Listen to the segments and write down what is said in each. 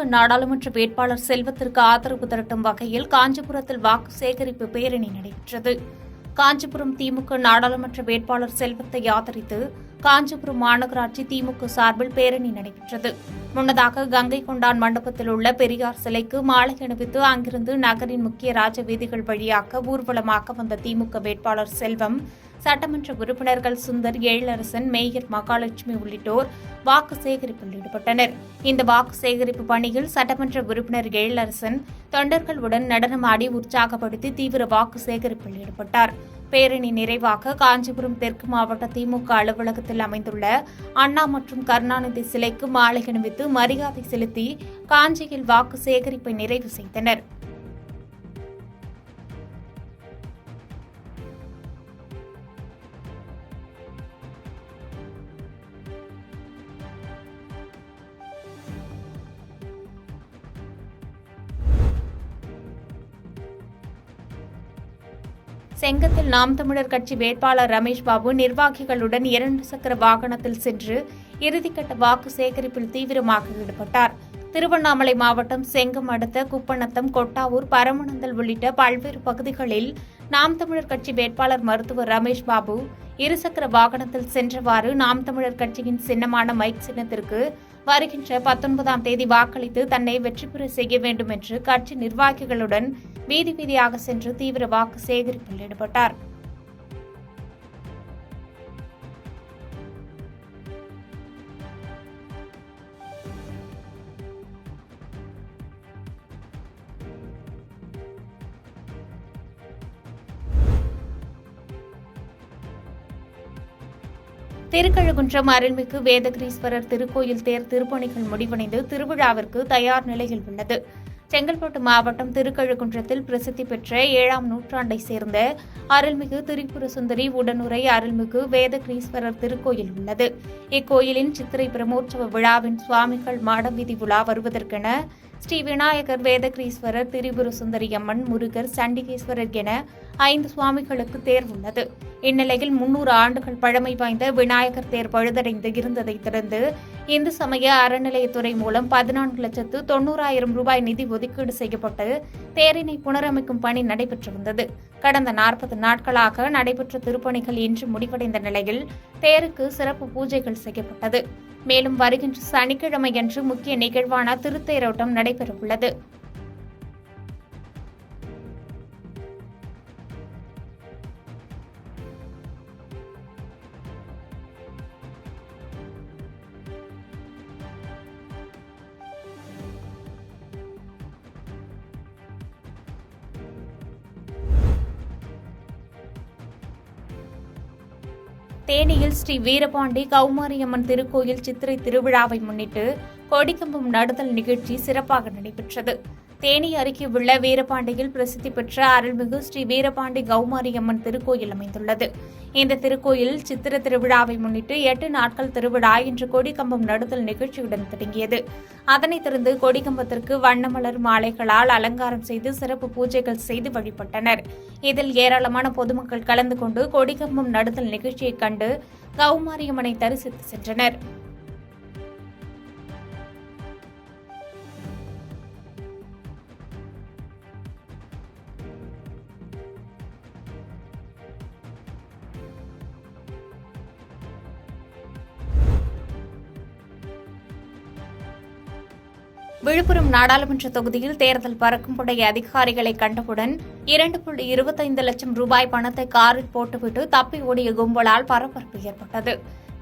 திமுக நாடாளுமன்ற வேட்பாளர் செல்வத்திற்கு ஆதரவு திரட்டும் வகையில் காஞ்சிபுரத்தில் வாக்கு சேகரிப்பு பேரணி நடைபெற்றது. காஞ்சிபுரம் திமுக நாடாளுமன்ற வேட்பாளர் செல்வத்தை ஆதரித்து காஞ்சிபுரம் மாநகராட்சி திமுக சார்பில் பேரணி நடைபெற்றது. முன்னதாக கங்கை கொண்டான் மண்டபத்தில் உள்ள பெரியார் சிலைக்கு மாலை அணிவித்து அங்கிருந்து நகரின் முக்கிய ராஜ வீதிகள் வழியாக ஊர்வலமாக வந்த திமுக வேட்பாளர் செல்வம், சட்டமன்ற உறுப்பினர்கள் சுந்தர், எழிலரசன், மேயர் மகாலட்சுமி உள்ளிட்டோர் வாக்கு சேகரிப்பில் ஈடுபட்டனர். இந்த வாக்கு சேகரிப்பு பணியில் சட்டமன்ற உறுப்பினர் எழிலரசன் தொண்டர்களுடன் நடனமாடி உற்சாகப்படுத்தி தீவிர வாக்கு சேகரிப்பில் ஈடுபட்டார். பேரணி நிறைவாக காஞ்சிபுரம் தெற்கு மாவட்ட திமுக அலுவலகத்தில் அமைந்துள்ள அண்ணா மற்றும் கருணாநிதி சிலைக்கு மாலை அணிவித்து மரியாதை செலுத்தி காஞ்சியில் வாக்கு சேகரிப்பை நிறைவு செய்தனர். செங்கத்தில் நாம் தமிழர் கட்சி வேட்பாளர் ரமேஷ் பாபு நிர்வாகிகளுடன் 2 சக்கர வாகனத்தில் சென்று இறுதிக்கட்ட வாக்கு சேகரிப்பில் தீவிரமாக ஈடுபட்டார். திருவண்ணாமலை மாவட்டம் செங்கம் அடுத்த குப்பநத்தம், கொட்டாவூர், பரமநந்தல் உள்ளிட்ட பல்வேறு பகுதிகளில் நாம் தமிழர் கட்சி வேட்பாளர் மருத்துவர் ரமேஷ் பாபு 2 சக்கர வாகனத்தில் சென்றவாறு நாம் தமிழர் கட்சியின் சின்னமான மைக் சின்னத்திற்கு வருகின்ற 19ஆம் தேதி வாக்களித்து தன்னை வெற்றி பெற செய்ய வேண்டும் என்று கட்சி நிர்வாகிகளுடன் வீதி வீதியாக சென்று தீவிர வாக்கு சேகரிப்பில் ஈடுபட்டார். திருக்கழுகுன்றம் அருள்மிகு வேதகிரீஸ்வரர் திருக்கோயில் தேர் திருப்பணிகள் முடிவடைந்து திருவிழாவிற்கு தயார் நிலையில் உள்ளது. செங்கல்பட்டு மாவட்டம் திருக்கழுகுன்றத்தில் பிரசித்தி பெற்ற 7ஆம் நூற்றாண்டை சேர்ந்த அருள்மிகு திரிபுர சுந்தரி உடனுரை அருள்மிகு வேதகிரீஸ்வரர் திருக்கோயில் உள்ளது. இக்கோயிலின் சித்திரை பிரமோற்சவ விழாவின் சுவாமிகள் மாடவீதி உலா வருவதற்கென ஸ்ரீ விநாயகர், வேதகிரீஸ்வரர், திரிபுர சுந்தரி அம்மன், முருகர், சண்டிகேஸ்வரர் என 5 சுவாமிகளுக்கு தேர் உள்ளது. இந்நிலையில் 300 ஆண்டுகள் பழமை வாய்ந்த விநாயகர் தேர் பழுதடைந்து இருந்ததை தொடர்ந்து இந்து சமய அறநிலையத்துறை மூலம் 14,90,000 ரூபாய் நிதி ஒதுக்கீடு செய்யப்பட்டு தேரினை புனரமைக்கும் பணி நடைபெற்று வந்தது. கடந்த 40 நாட்களாக நடைபெற்ற திருப்பணிகள் இன்று முடிவடைந்த நிலையில் தேருக்கு சிறப்பு பூஜைகள் செய்யப்பட்டது. மேலும் வருகின்ற சனிக்கிழமையன்று முக்கிய நிகழ்வான திருத்தேரோட்டம் நடைபெறவுள்ளது. தேனியில் ஸ்ரீ வீரபாண்டி கௌமாரியம்மன் திருக்கோயில் சித்திரை திருவிழாவை முன்னிட்டு கொடிக்கம்பம் நடுதல் நிகழ்ச்சி சிறப்பாக நடைபெற்றது. தேனி அருகே உள்ள வீரபாண்டியில் பிரசித்தி பெற்ற அருள்மிகு ஸ்ரீ வீரபாண்டி கௌமாரியம்மன் திருக்கோயில் அமைந்துள்ளது. இந்த திருக்கோயிலில் சித்திர திருவிழாவை முன்னிட்டு 8 நாட்கள் திருவிழா இன்று கொடிக்கம்பம் நடுதல் நிகழ்ச்சியுடன் தொடங்கியது. அதனைத் தொடர்ந்து கொடிக்கம்பத்திற்கு வண்ணமலர் மாலைகளால் அலங்காரம் செய்து சிறப்பு பூஜைகள் செய்து வழிபட்டனர். இதில் ஏராளமான பொதுமக்கள் கலந்து கொண்டு கொடிக்கம்பம் நடுதல் நிகழ்ச்சியைக் கண்டு கௌமாரியம்மனை தரிசித்து சென்றனர். விழுப்புரம் நாடாளுமன்ற தொகுதியில் தேர்தல் பறக்கும் படை அதிகாரிகளை கண்டவுடன் 2.25 லட்சம் ரூபாய் பணத்தை காரில் போட்டுவிட்டு தப்பி ஓடிய கும்பலால் பரபரப்பு ஏற்பட்டது.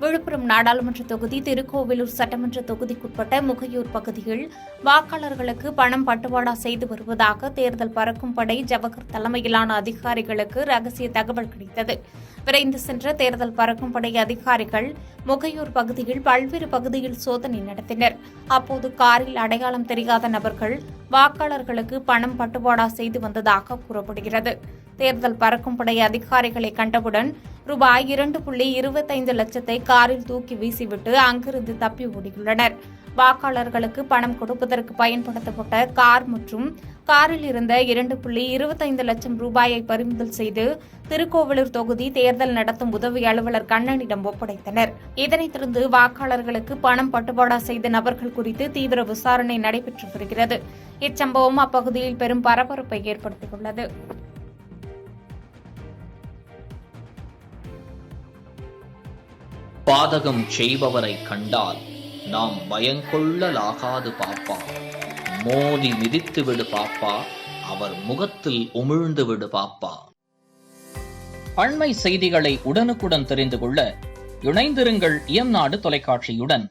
விழுப்புரம் நாடாளுமன்ற தொகுதி திருக்கோவிலூர் சட்டமன்ற தொகுதிக்குட்பட்ட முகையூர் பகுதியில் வாக்காளர்களுக்கு பணம் பட்டுவாடா செய்து வருவதாக தேர்தல் பறக்கும் படை ஜவஹர் தலைமையிலான அதிகாரிகளுக்கு ரகசிய தகவல் கிடைத்தது. விரைந்து சென்ற தேர்தல் பறக்கும் படை அதிகாரிகள் முகையூர் பகுதியில் பல்வேறு பகுதியில் சோதனை நடத்தினர். அப்போது காரில் அடையாளம் தெரியாத நபர்கள் வாக்காளர்களுக்கு பணம் பட்டுவாடா செய்து வந்ததாக கூறப்படுகிறது. தேர்தல் பறக்கும் படை அதிகாரிகளை கண்டவுடன் ரூபாய் 2.25 லட்சத்தை காரில் தூக்கி வீசிவிட்டு அங்கிருந்து தப்பி ஓடியுள்ளனர். வாக்காளர்களுக்கு பணம் கொடுப்பதற்கு பயன்படுத்தப்பட்ட கார் மற்றும் காரில் இருந்த 2.25 லட்சம் ரூபாயை பறிமுதல் செய்து திருக்கோவிலூர் தொகுதி தேர்தல் நடத்தும் உதவி அலுவலர் கண்ணனிடம் ஒப்படைத்தனர். இதனைத் தொடர்ந்து வாக்காளர்களுக்கு பணம் பட்டுவாடா செய்த நபர்கள் குறித்து தீவிர விசாரணை நடைபெற்று வருகிறது. இச்சம்பவம் அப்பகுதியில் பெரும் பரபரப்பை ஏற்படுத்தியுள்ளது. பாதகம் செய்பவரை கண்டால் நாம் பயங்கொள்ளலாகாது பாப்பா. மோதி மிதித்து விடு பாப்பா, அவர் முகத்தில் உமிழ்ந்து விடு பாப்பா. அண்மை செய்திகளை உடனுக்குடன் தெரிந்து கொள்ள இணைந்திருங்கள் இயம்நாடு தொலைக்காட்சியுடன்.